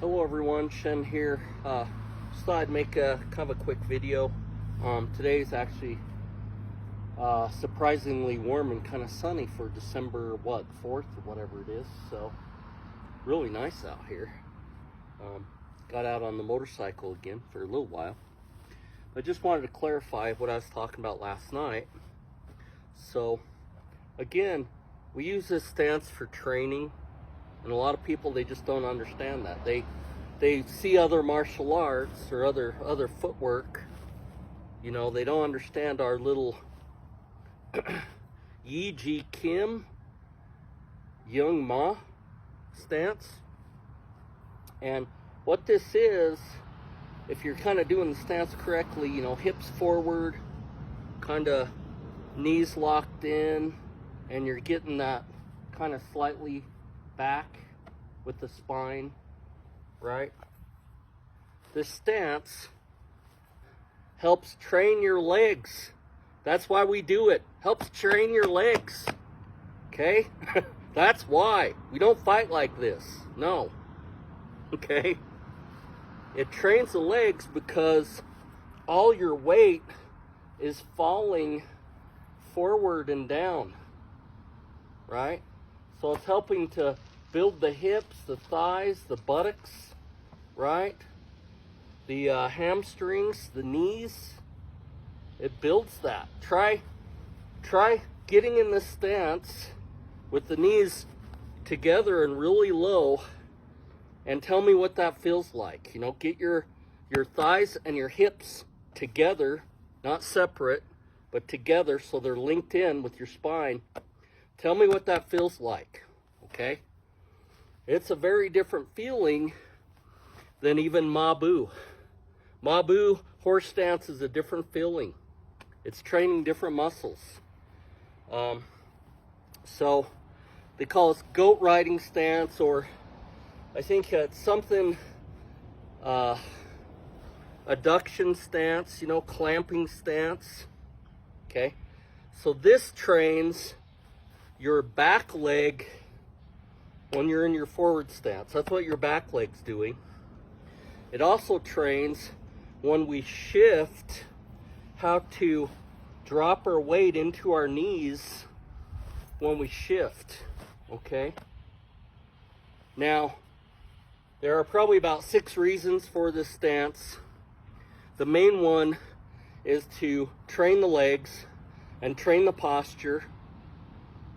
Hello everyone, Shen here. Just thought I'd make a kind of a quick video. Today is actually surprisingly warm and kind of sunny for December 4th or whatever it is. So really nice out here. Got out on the motorcycle again for a little while. I just wanted to clarify what I was talking about last night. So again, we use this stance for training. And a lot of people, they just don't understand that. They see other martial arts or other footwork. You know, they don't understand our little Yi Kim Yeung Ma stance. And what this is, if you're kind of doing the stance correctly, you know, hips forward, kind of knees locked in, and you're getting that kind of slightly back with the spine, right? This stance helps train your legs. That's why we do it. Helps train your legs. Okay? That's why. We don't fight like this. No. Okay? It trains the legs because all your weight is falling forward and down. Right? So it's helping to build the hips, the thighs, the buttocks, right? The hamstrings, the knees. It builds that. Try getting in this stance with the knees together and really low, and tell me what that feels like. You know, get your thighs and your hips together, not separate, but together so they're linked in with your spine. Tell me what that feels like, okay? It's a very different feeling than even Mabu. Mabu horse stance is a different feeling. It's training different muscles. So they call it goat riding stance, or I think it's something, adduction stance, you know, clamping stance, okay? So this trains your back leg when you're in your forward stance. That's what your back leg's doing. It also trains when we shift how to drop our weight into our knees when we shift, okay? Now, there are probably about 6 reasons for this stance. The main one is to train the legs and train the posture.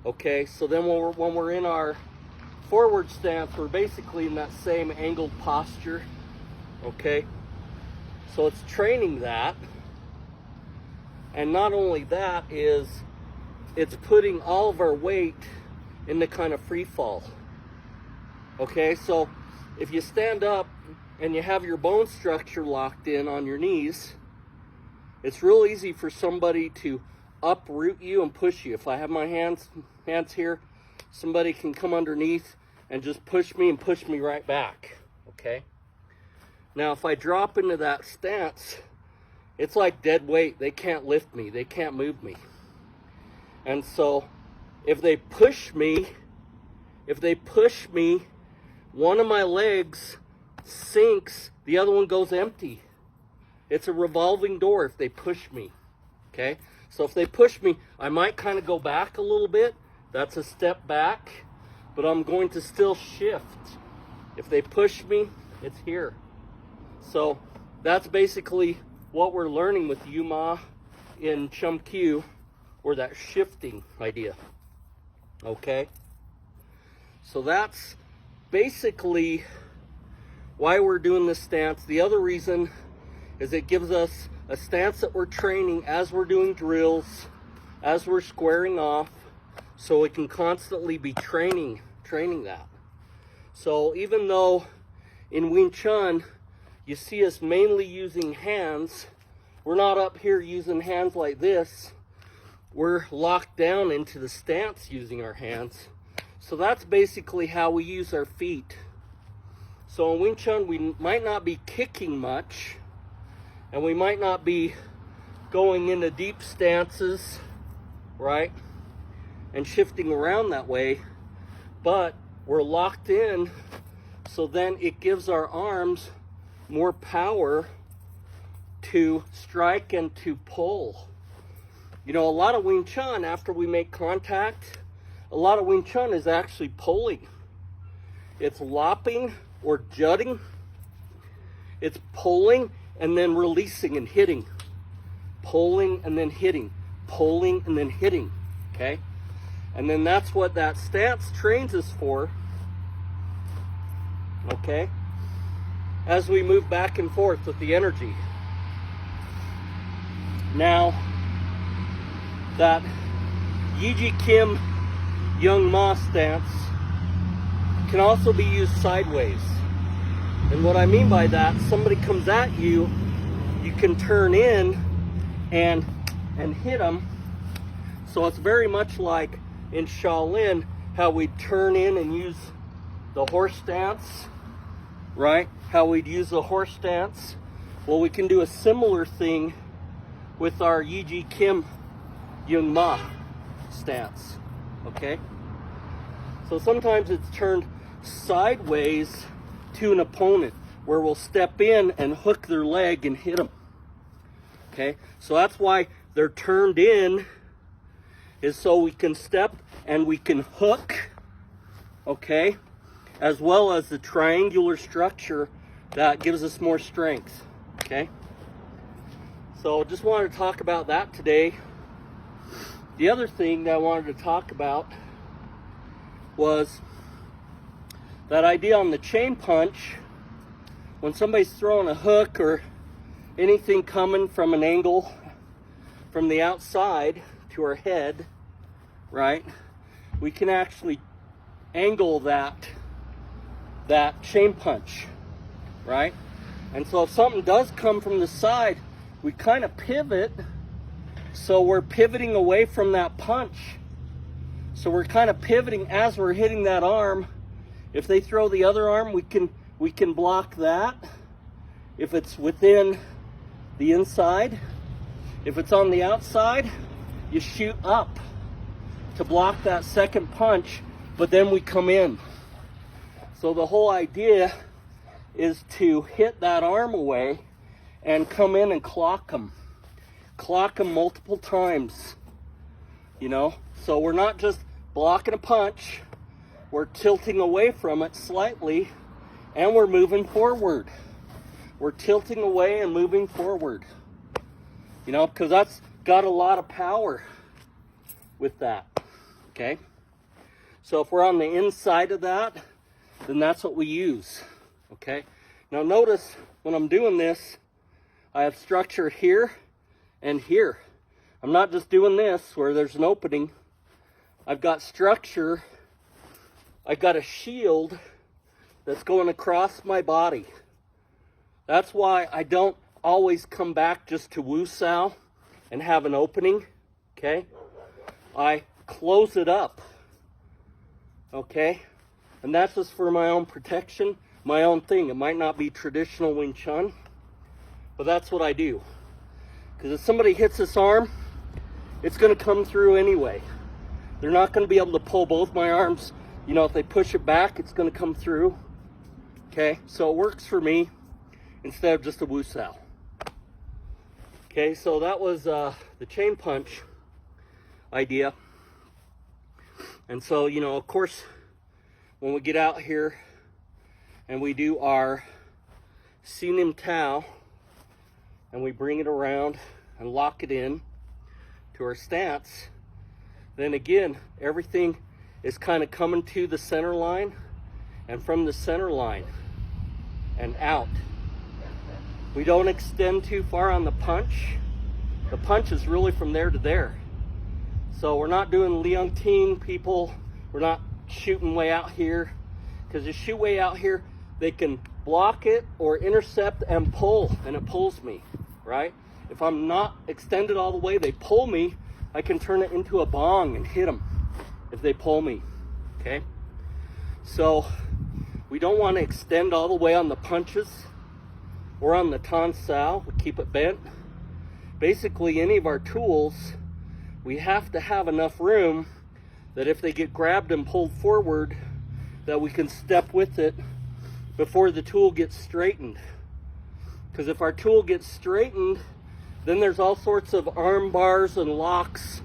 Okay, so then when we're in our forward stance, we're basically in that same angled posture. Okay, so it's training that. And not only that, is it's putting all of our weight in the kind of free fall. Okay, so if you stand up and you have your bone structure locked in on your knees, it's real easy for somebody to uproot you and push you. If I have my hands here, somebody can come underneath and just push me right back, okay? Now, if I drop into that stance, it's like dead weight. They can't lift me. They can't move me. And so if they push me, one of my legs sinks, the other one goes empty. It's a revolving door if they push me, okay? So if they push me, I might kind of go back a little bit. That's a step back, but I'm going to still shift. If they push me, it's here. So that's basically what we're learning with Yuma in Chum Q, or that shifting idea, okay? So that's basically why we're doing this stance. The other reason is it gives us a stance that we're training as we're doing drills, as we're squaring off, so it can constantly be training that. So even though in Wing Chun you see us mainly using hands, we're not up here using hands like this. We're locked down into the stance using our hands. So that's basically how we use our feet. So in Wing Chun, we might not be kicking much, and we might not be going into deep stances, right? And shifting around that way, but we're locked in So then it gives our arms more power to strike and to pull. You know, a lot of Wing Chun, after we make contact, a lot of Wing Chun is actually pulling. It's lopping or jutting. It's pulling and then releasing and hitting. Pulling and then hitting. Pulling and then hitting. Okay? And then that's what that stance trains us for. Okay? As we move back and forth with the energy. Now, that Yeung Kim Yeung Ma stance can also be used sideways. And what I mean by that, somebody comes at you, you can turn in and hit them. So it's very much like in Shaolin, how we turn in and use the horse stance, right? How we'd use the horse stance. Well, we can do a similar thing with our Yeung Kim Yeung Ma stance, okay? So sometimes it's turned sideways to an opponent where we'll step in and hook their leg and hit them, okay? So that's why they're turned in, is so we can step and we can hook, okay? As well as the triangular structure that gives us more strength, okay? So just wanted to talk about that today. The other thing that I wanted to talk about was that idea on the chain punch. When somebody's throwing a hook or anything coming from an angle from the outside to our head, right? We can actually angle that chain punch, right? And so if something does come from the side, we kind of pivot, so we're pivoting away from that punch. So we're kind of pivoting as we're hitting that arm. If they throw the other arm, we can block that. If it's within the inside, if it's on the outside, you shoot up to block that second punch, but then we come in. So the whole idea is to hit that arm away and come in and clock them multiple times, you know? So we're not just blocking a punch, we're tilting away from it slightly, and we're moving forward. We're tilting away and moving forward, you know, because that's got a lot of power with that, okay? So if we're on the inside of that, then that's what we use, okay? Now notice when I'm doing this, I have structure here and here. I'm not just doing this where there's an opening. I've got structure. I've got a shield that's going across my body. That's why I don't always come back just to Wu Sao and have an opening, okay? I close it up, okay? And that's just for my own protection, my own thing. It might not be traditional Wing Chun, but that's what I do. Because if somebody hits this arm, it's going to come through anyway. They're not going to be able to pull both my arms. You know, if they push it back, it's going to come through. Okay, so it works for me instead of just a Wu Sao. Okay, so that was the chain punch idea. And so, you know, of course, when we get out here and we do our Sinim Tao, and we bring it around and lock it in to our stance, then again, everything is kind of coming to the center line, and from the center line and out. We don't extend too far on the punch. The punch is really from there to there. So we're not doing Liang Ting, people. We're not shooting way out here, because you shoot way out here, they can block it or intercept and pull, and it pulls me, right? If I'm not extended all the way, they pull me, I can turn it into a bong and hit them if they pull me, okay? So we don't want to extend all the way on the punches or on the Tan Sao. We keep it bent. Basically, any of our tools, we have to have enough room that if they get grabbed and pulled forward, that we can step with it before the tool gets straightened. Because if our tool gets straightened, then there's all sorts of arm bars and locks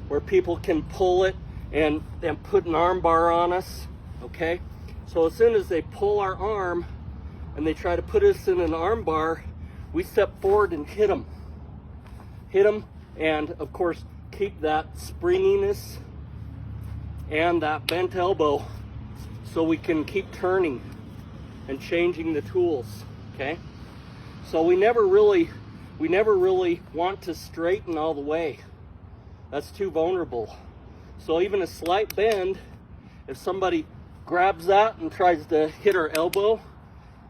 where people can pull it and put an arm bar on us, okay? So as soon as they pull our arm and they try to put us in an arm bar, we step forward and hit them. Hit them, and of course, keep that springiness and that bent elbow so we can keep turning and changing the tools, okay? So we never really want to straighten all the way. That's too vulnerable. So even a slight bend, if somebody grabs that and tries to hit our elbow,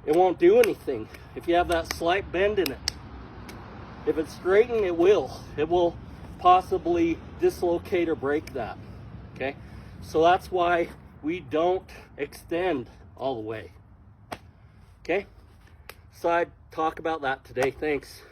it won't do anything if you have that slight bend in it. If it's straightened, it will. It will possibly dislocate or break that, okay? So that's why we don't extend all the way, okay? So I'd talk about that today. Thanks.